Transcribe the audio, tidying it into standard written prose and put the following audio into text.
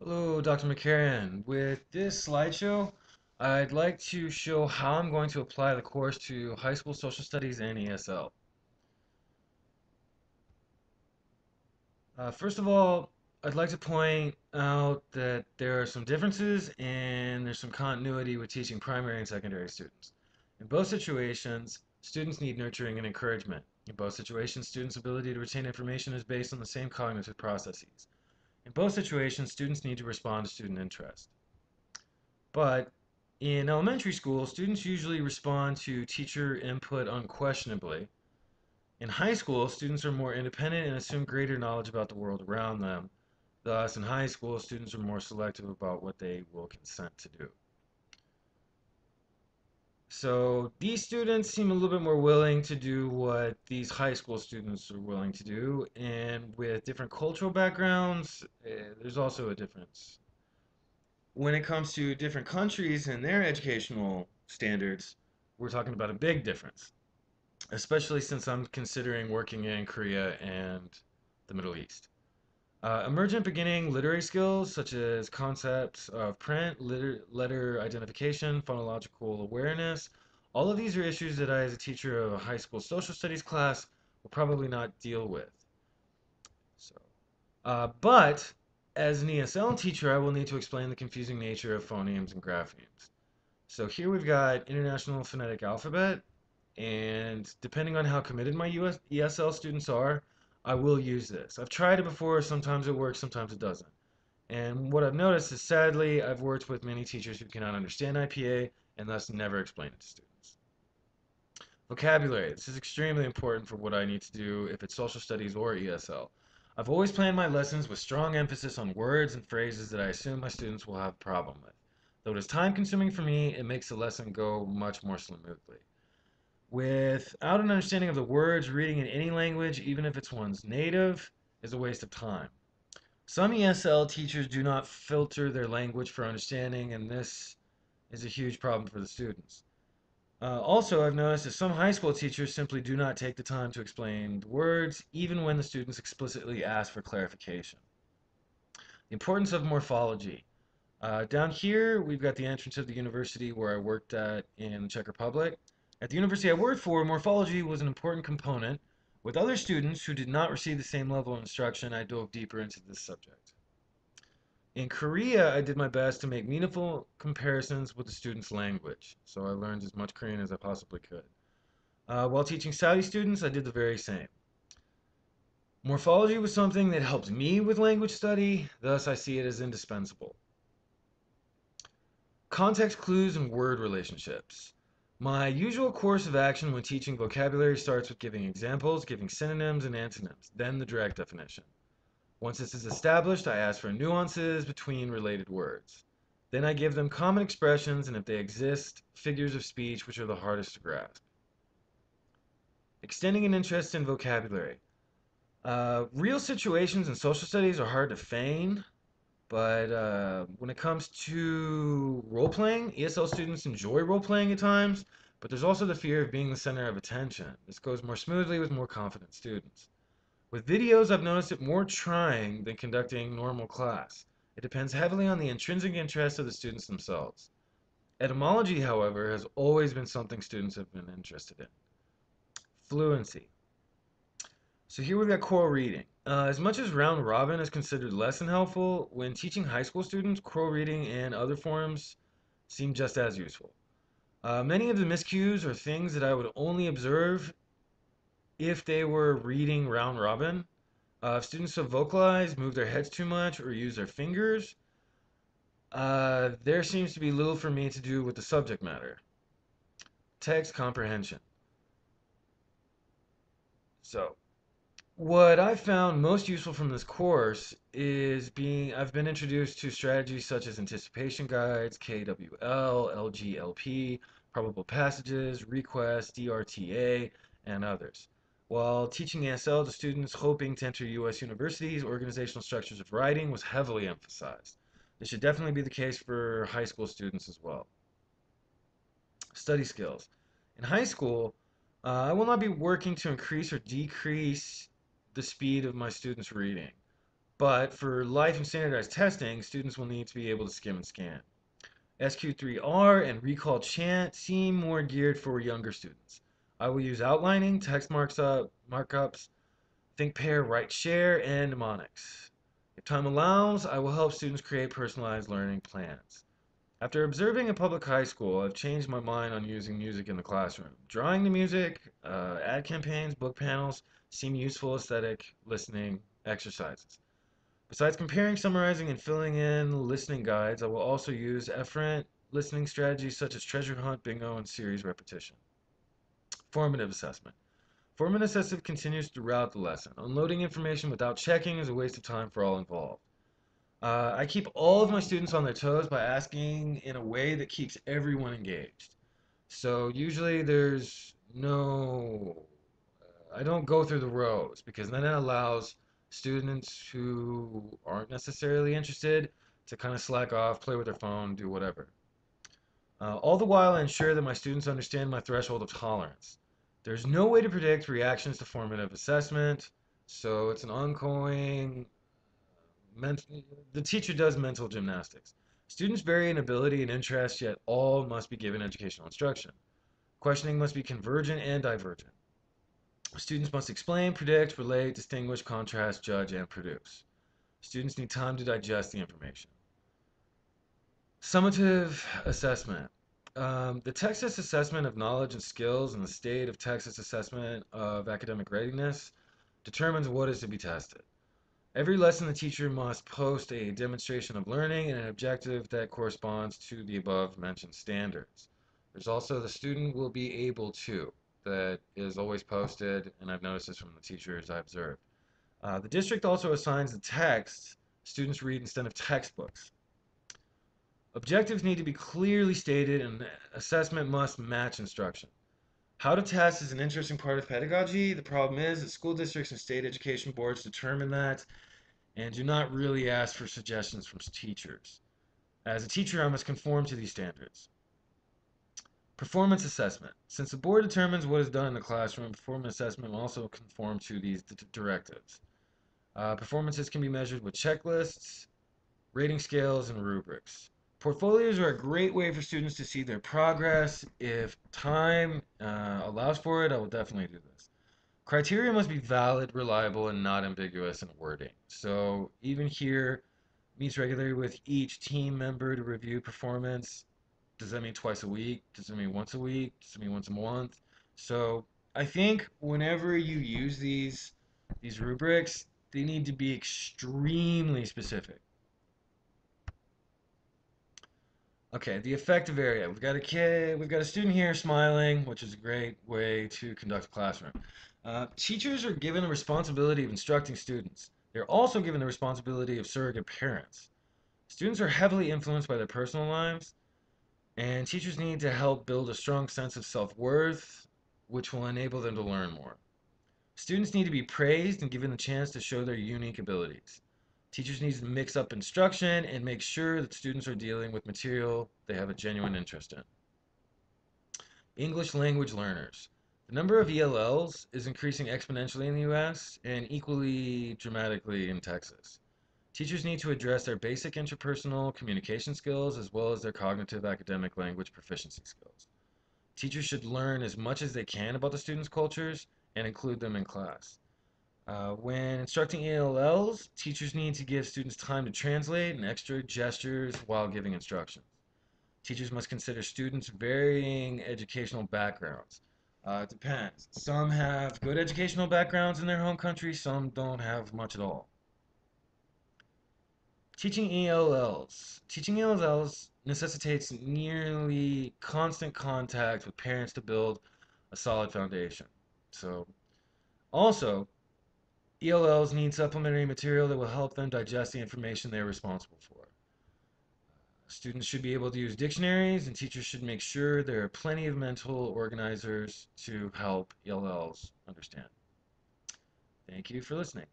Hello, Dr. McCarran. With this slideshow, I'd like to show how I'm going to apply the course to high school social studies and ESL. First of all, I'd like to point out that there are some differences and there's some continuity with teaching primary and secondary students. In both situations, students need nurturing and encouragement. In both situations, students' ability to retain information is based on the same cognitive processes. In both situations, students need to respond to student interest. But in elementary school, students usually respond to teacher input unquestionably. In high school, students are more independent and assume greater knowledge about the world around them. Thus, in high school, students are more selective about what they will consent to do. So these students seem a little bit more willing to do what these high school students are willing to do. And with different cultural backgrounds, there's also a difference. When it comes to different countries and their educational standards, we're talking about a big difference, especially since I'm considering working in Korea and the Middle East. Emergent beginning literary skills such as concepts of print, letter identification, phonological awareness, all of these are issues that I, as a teacher of a high school social studies class, will probably not deal with. So, but as an ESL teacher, I will need to explain the confusing nature of phonemes and graphemes. So here we've got International Phonetic Alphabet, and depending on how committed my ESL students are, I will use this. I've tried it before, sometimes it works, sometimes it doesn't. And what I've noticed is sadly, I've worked with many teachers who cannot understand IPA and thus never explain it to students. Vocabulary. This is extremely important for what I need to do if it's social studies or ESL. I've always planned my lessons with strong emphasis on words and phrases that I assume my students will have a problem with. Though it is time consuming for me, it makes the lesson go much more smoothly. Without an understanding of the words, reading in any language, even if it's one's native, is a waste of time. Some ESL teachers do not filter their language for understanding, and this is a huge problem for the students. Also, I've noticed that some high school teachers simply do not take the time to explain the words, even when the students explicitly ask for clarification. The importance of morphology. Down here, we've got the entrance of the university where I worked at in the Czech Republic. At the university I worked for, morphology was an important component. With other students who did not receive the same level of instruction, I dove deeper into this subject. In Korea, I did my best to make meaningful comparisons with the students' language, so I learned as much Korean as I possibly could. While teaching Saudi students, I did the very same. Morphology was something that helped me with language study, thus I see it as indispensable. Context clues and word relationships. My usual course of action when teaching vocabulary starts with giving examples, giving synonyms and antonyms, then the direct definition. Once this is established, I ask for nuances between related words. Then I give them common expressions, and if they exist, figures of speech, which are the hardest to grasp. Extending an interest in vocabulary. Real situations in social studies are hard to feign, but when it comes to role playing, ESL students enjoy role playing at times, but there's also the fear of being the center of attention. This goes more smoothly with more confident students. With videos, I've noticed it more trying than conducting normal class. It depends heavily on the intrinsic interest of the students themselves. Etymology, however, has always been something students have been interested in. Fluency. So here we've got choral reading. As much as round robin is considered less than helpful, when teaching high school students, choral reading and other forms seem just as useful. Many of the miscues are things that I would only observe if they were reading round robin. If students have vocalized, move their heads too much, or use their fingers, there seems to be little for me to do with the subject matter. Text comprehension. So, what I found most useful from this course is I've been introduced to strategies such as anticipation guides, KWL, LGLP, probable passages, requests, DRTA, and others. While teaching ESL to students hoping to enter U.S. universities, organizational structures of writing was heavily emphasized. This should definitely be the case for high school students as well. Study skills. In high school, I will not be working to increase or decrease the speed of my students' reading. But for life and standardized testing, students will need to be able to skim and scan. SQ3R and recall chant seem more geared for younger students. I will use outlining, text markups, think pair, write share, and mnemonics. If time allows, I will help students create personalized learning plans. After observing a public high school, I've changed my mind on using music in the classroom. Drawing the music, ad campaigns, book panels seem useful aesthetic listening exercises. Besides comparing, summarizing, and filling in listening guides, I will also use efferent listening strategies such as treasure hunt, bingo, and series repetition. Formative assessment. Formative assessment continues throughout the lesson. Unloading information without checking is a waste of time for all involved. I keep all of my students on their toes by asking in a way that keeps everyone engaged. So usually there's no, I don't go through the rows because then it allows students who aren't necessarily interested to kind of slack off, play with their phone, do whatever. All the while, I ensure that my students understand my threshold of tolerance. There's no way to predict reactions to formative assessment, so it's an ongoing the teacher does mental gymnastics. Students vary in ability and interest, yet all must be given educational instruction. Questioning must be convergent and divergent. Students must explain, predict, relate, distinguish, contrast, judge, and produce. Students need time to digest the information. Summative assessment. The Texas Assessment of Knowledge and Skills and the State of Texas Assessment of Academic Readiness determines what is to be tested. Every lesson, the teacher must post a demonstration of learning and an objective that corresponds to the above mentioned standards. There's also the student will be able to, that is always posted, and I've noticed this from the teachers I observed. The district also assigns the text students read instead of textbooks. Objectives need to be clearly stated, and assessment must match instruction. How to test is an interesting part of pedagogy. The problem is that school districts and state education boards determine that and do not really ask for suggestions from teachers. As a teacher, I must conform to these standards. Performance assessment. Since the board determines what is done in the classroom, performance assessment will also conform to these directives. Performances can be measured with checklists, rating scales, and rubrics. Portfolios are a great way for students to see their progress. If time allows for it, I will definitely do this. Criteria must be valid, reliable, and not ambiguous in wording. So even here, meets regularly with each team member to review performance. Does that mean twice a week? Does it mean once a week? Does it mean once a month? So I think whenever you use these rubrics, they need to be extremely specific. Okay, the effective area. We've got a kid, we've got a student here smiling, which is a great way to conduct a classroom. Teachers are given the responsibility of instructing students. They're also given the responsibility of surrogate parents. Students are heavily influenced by their personal lives, and teachers need to help build a strong sense of self-worth, which will enable them to learn more. Students need to be praised and given the chance to show their unique abilities. Teachers need to mix up instruction and make sure that students are dealing with material they have a genuine interest in. English language learners. The number of ELLs is increasing exponentially in the US and equally dramatically in Texas. Teachers need to address their basic interpersonal communication skills as well as their cognitive academic language proficiency skills. Teachers should learn as much as they can about the students' cultures and include them in class. When instructing ELLs, teachers need to give students time to translate and extra gestures while giving instructions. Teachers must consider students' varying educational backgrounds. It depends. Some have good educational backgrounds in their home country, some don't have much at all. Teaching ELLs. Teaching ELLs necessitates nearly constant contact with parents to build a solid foundation. So, also, ELLs need supplementary material that will help them digest the information they're responsible for. Students should be able to use dictionaries, and teachers should make sure there are plenty of mental organizers to help ELLs understand. Thank you for listening.